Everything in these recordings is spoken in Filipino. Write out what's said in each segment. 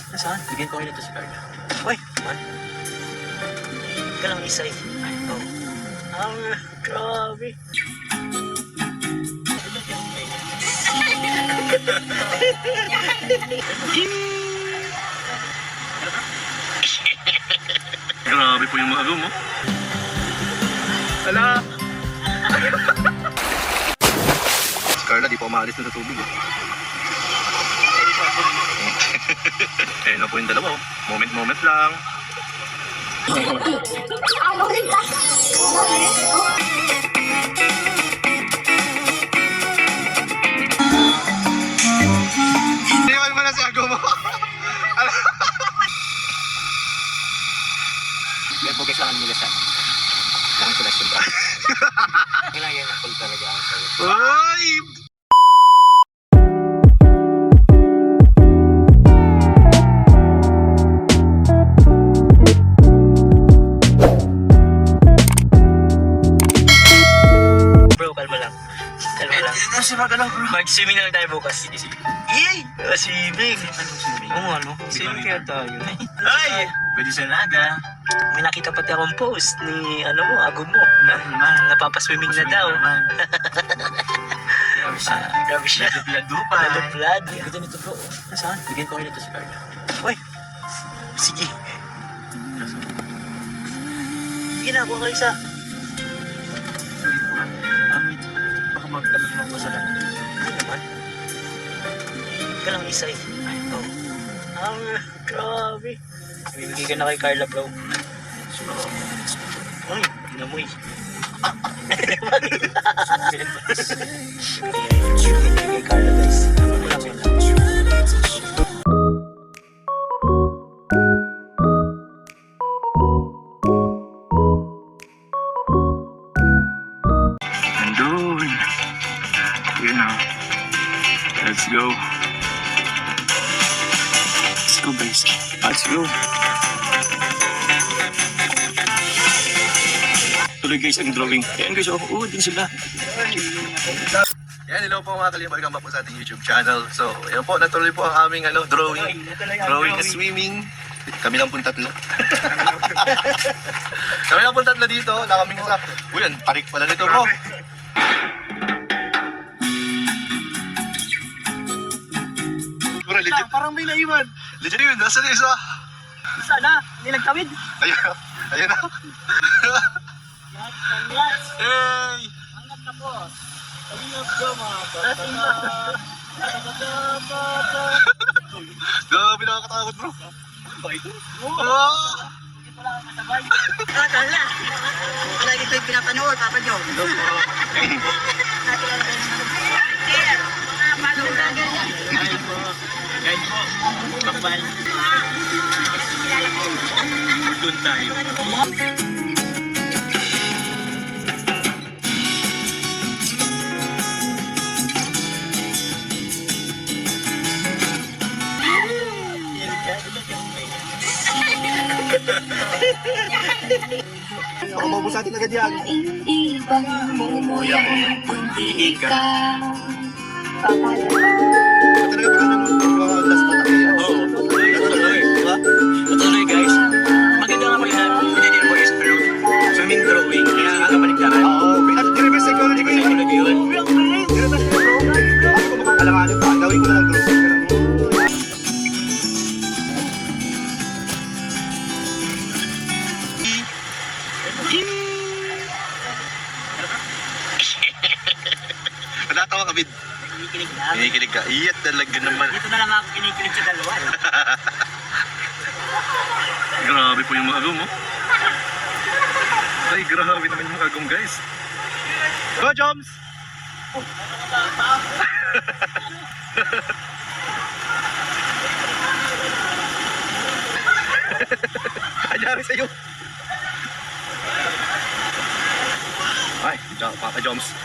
Nasaan? Bigyan ko kayo nito si Carla. Uy! Man? Ka lang isa eh. Oh. Grabe. Grabe po yung mga room, oh. Ala! Si Carla, di pa umaalis na sa tubig, eh. Ayun na po yung dalawa, oh. Moment lang. Iniwan mo na si Ago mo. Yan po kailangan nila sa lang sila sila. Kailangan yan na-full talaga ako sa'yo. Uy! Bro, kalma lang. Kalma lang. Mag-swimming na lang tayo bukas. Sige, sige. Yay! Swimming! Anong swimming? Oo, ano? Swimming kaya tayo. Ay! Pwede sa naga. May nakita pati akong post ni, Ago mo. Napapaswimming na daw. Grabe siya. Ladupa. Laduplad. Ganda nito bro. Nasaan? Bigyan ko kayo nito si Carla. Uy! Sige. Ginagawa kayo sa... Amit. Baka magdamag ng masalan. Hindi naman. Ka lang isa eh. Oh. Grabe. Bibigay ka na kay Carla bro. Uy, namoy. Bibigay kay Carla guys. Andun. You know. Let's go. Let's go, guys. Let's go. Tuloy guys ang drawing. Ayan guys, oh, din sila. Yan, hello po mga kalimba. Welcome back po sa ating YouTube channel. So, yan po, natuloy po ang aming drawing. Drawing na swimming. Kami lang pong tatlo. Kami lang pong tatlo dito. Wala kaming isa. Uy, yan, parik pala nito bro. Bro, legit. Parang may naiwan. Legit yun, nasa na isa? Sana, hindi nagtawid. Ayun, ayun na. Hey! Angat na po. Grabe, nakakatakot bro. Ba ito? Oh! Tala. Lagi ito'y pinapanood, Papa John. Guys po, bakbal. Doon tayo. Baka maubos natin agad yan. Ibang mumuyang kundi ikaw. Talaga pag last na tayo. Oo, diba? Patuloy guys. Maganda nga po yan. Pinili mo is pero swimming drawing. Kaya nakakabaliktaran. Oo, at reverse psychology ko yun. Psychology yun. Reverse psychology. Ako kung makakalanganin pa, gawin ko na lang group. Natatawa ka, Bid. Kinikilig na. Kinikilig ka. Iyat talaga naman. Dito na lang ako kinikilig sa dalawa. Grabe po yung mga room, oh. Ay, grabe naman yung mga room, guys. Go, Joms! Anyari sa'yo. Ay, Papa Joms.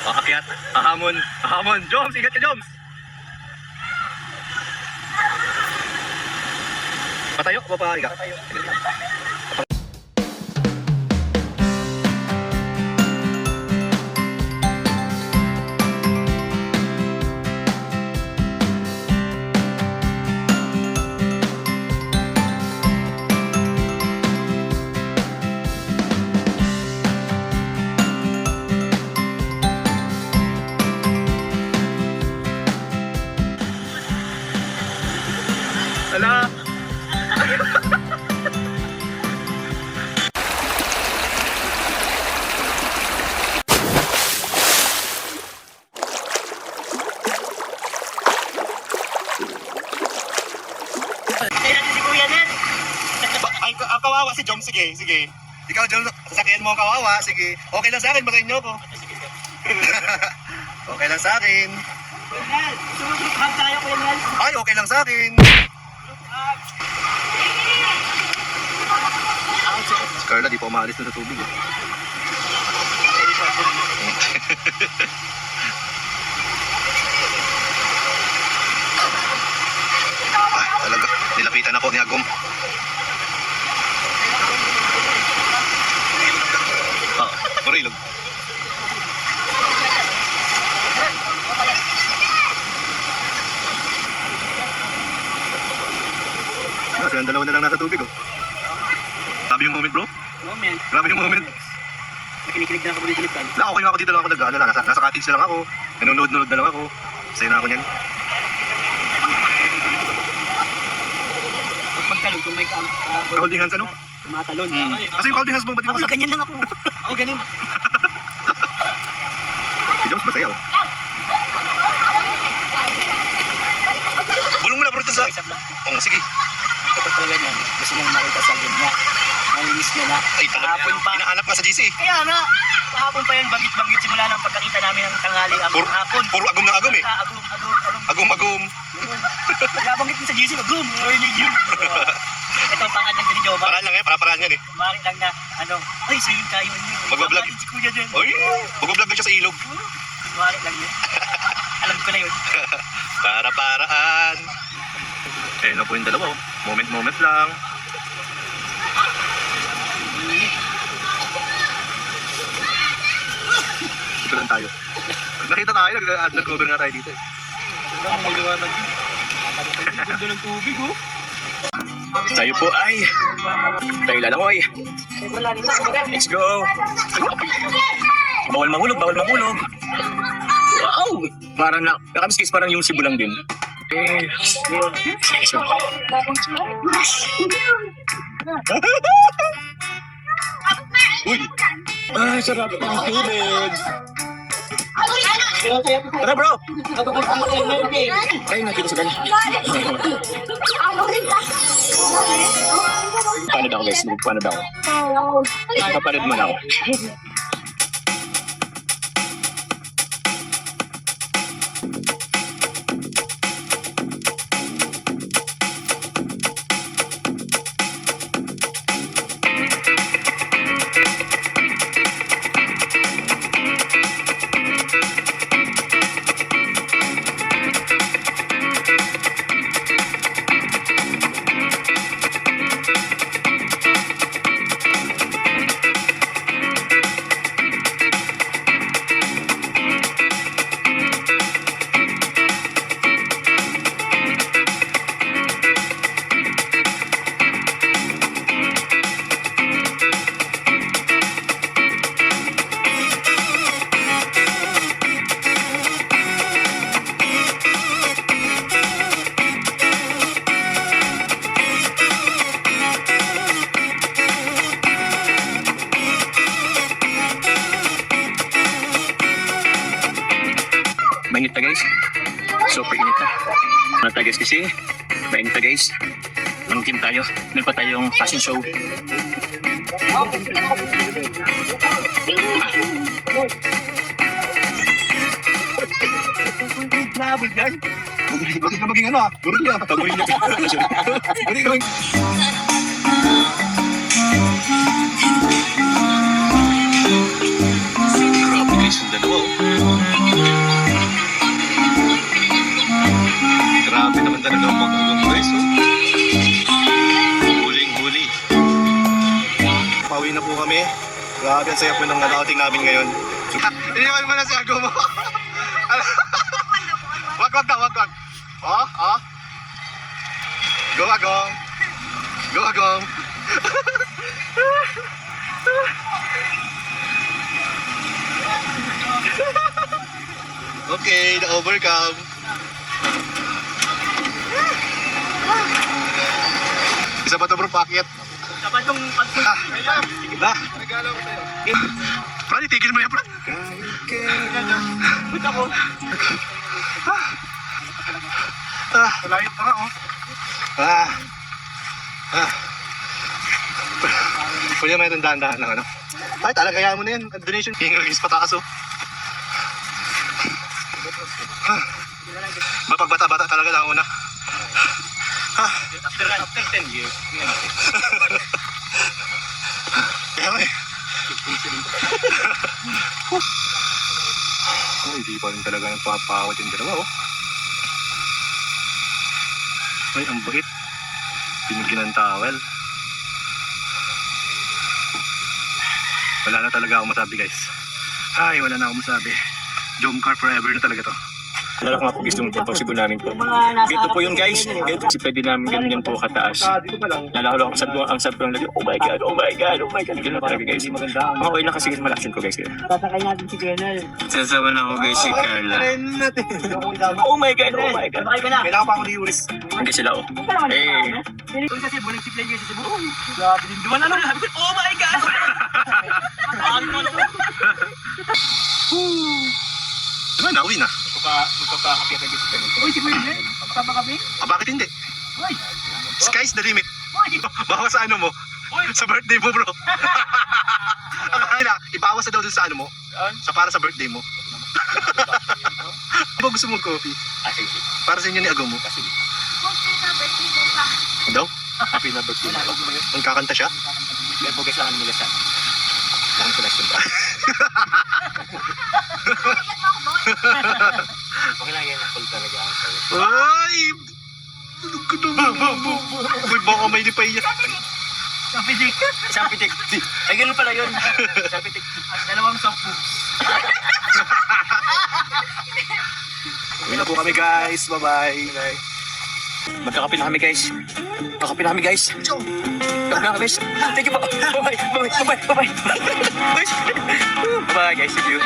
Aakyat. Ahamon. Ahamon. Joms, ingat ka, Joms. Patayo, papahari ka. Patayo. Ala. Si Kuya Ned. Ang kawawa si Jom, sige, sige. Ikaw, Jom, sasakyan mo ang kawawa, sige. Okay lang sa akin, bakain niyo ako. Okay lang sa akin. Group hug tayo, Kuya Ned. Ay, okay lang sa akin. Si Carla, di pa umaalis na sa tubig. Eh. Ay, talaga. Nilapitan ako ni Agom. Ah, marilog. Ah, silang dalawa na lang nasa tubig, oh. Grabe yung moment, bro. Moment. Grabe yung moment. Kinikilig na ako ulit kan. Na, okay na ako dito lang ako nag-ano lang. Nasa cottage na lang ako. Nanonood-nood na lang ako. Sa'yo na ako niyan. Pagkalog kung may Holding hands, ano? tumatalon. Kasi yung holding hands mo, ba't di Ako mo na ganyan lang ako. Ako ganun. Si Jones, masaya, oh. Bulong mo na, bro, ito sa... Oh, sige. Ito talaga niya. Gusto niyang makita sa akin niya. Nangimiss niya na. Ay, talaga. Kahapon pa. Hinahanap ka sa GC. Kaya nga. Kahapon pa yan. Banggit-banggit simula ng pagkakita namin ng tanghali. Ang Puro, hapon. puro agom na agom, eh. Agum. Agom. Nabanggit mo sa GC. Agum. I need you. Ito ang pangalan ni Joba. Paraan lang, eh. Para-paraan yan, eh. Bakit lang na, ay, swimming tayo niyo. Magbablog. Bakit si Kuya dyan? Oy, mag-vlog na siya sa ilog. Bakit lang yun? Alam ko na yun. Para-paraan. Eh, na po yung dalawa, oh. Moment lang. Dito lang tayo. Nakita tayo, nag-cover nga tayo dito, eh. Ganda ng tubig, oh. Tayo po ay tayo lalangoy. Let's go. Bawal mahulog. Wow! Parang nakamiskis parang yung sibulang din. Eh, so. Uy! Ay, sarap ang tubig. Tara, bro! Ay, nakita sa ganyan. Paano daw, guys? Paano daw? Kapalit mo na ako. Mainit na guys. Super init na. Ano tayo guys kasi? Mainit na guys. Mangkin tayo. Meron pa tayong fashion show. Grabe yan. Bakit ka maging ano ah? Gorilla. Gorilla. Gorilla. Grabe guys, yung dalawa oh. Grabe naman talaga ang pag-agong guys oh. Huling-huli. Pauwi na po kami. Grabe, ang saya po ng outing namin ngayon. Iniwan mo na si Agom mo. Wag daw. Oh. Go Agom. Okay, na-overcome. Isa pa to bro, packet. Dapat yung Sige ba? Prani, tigil mo yan, Prani. Buta ko. Malayo pa nga, oh. Pwede naman itong dahan-dahan lang, ano? Ay, talaga, kaya mo na yan. Donation. Hingagis pataas, oh. Mapagbata-bata talaga lang una. After 10 years. Kaya nga eh. Oh, hindi pa rin talaga nagpapawat yung dalawa, oh. Ay, ang bait. Binigyan ng towel. Wala na talaga ako masabi, guys. Ay, wala na ako masabi. Jom car forever na talaga to. Lalo nga po gusto mong pagpagsigo namin po. Dito po yun guys. Dito si pwede namin ganyan po kataas. Lalo ang sabi ko lang lagi, oh my god, oh my god, oh my god. Ganun talaga guys. Okay lang kasi malasin ko guys. Sasakay natin si Colonel. Sasawa na ako guys si Carla. Oh my god, oh my god. Sasakay ka na. Kailangan pa ako ni Yuris. Hindi sila oh. Kung kasi buling si player sa Cebu. Grabe din. Duman na lang. Oh my God! Bakit mo ako? Diba, nauwi na. Magpapakapit na dito. Uy, si Colonel. Pagpapa kami? Bakit hindi? Uy! Sky's the limit. Uy! Bawas sa ano mo. Sa birthday mo, bro. Akala, ibawas na daw dun sa ano mo. Para sa birthday mo. Diba gusto mong coffee? Sige. Para sa inyo ni Agong mo. Sige. Daw? Happy na birthday na ako. Ang kakanta siya? Kaya po guys, nila sa lang sila sundan. Okay lang yan, full talaga ako sa'yo. Ay! Tulog ko naman. Uy, baka may di pa iyan. Isang pitik. Ay, ganun pala yun. Isang pitik. At dalawang sampu. Uwi na po kami, guys. Bye-bye. Magkakape na kami guys. Magkakape na kami guys. Magkakape na kami guys. Thank you po. Bye-bye. Bye-bye. Bye-bye. Bye-bye. Bye-bye guys. Thank you.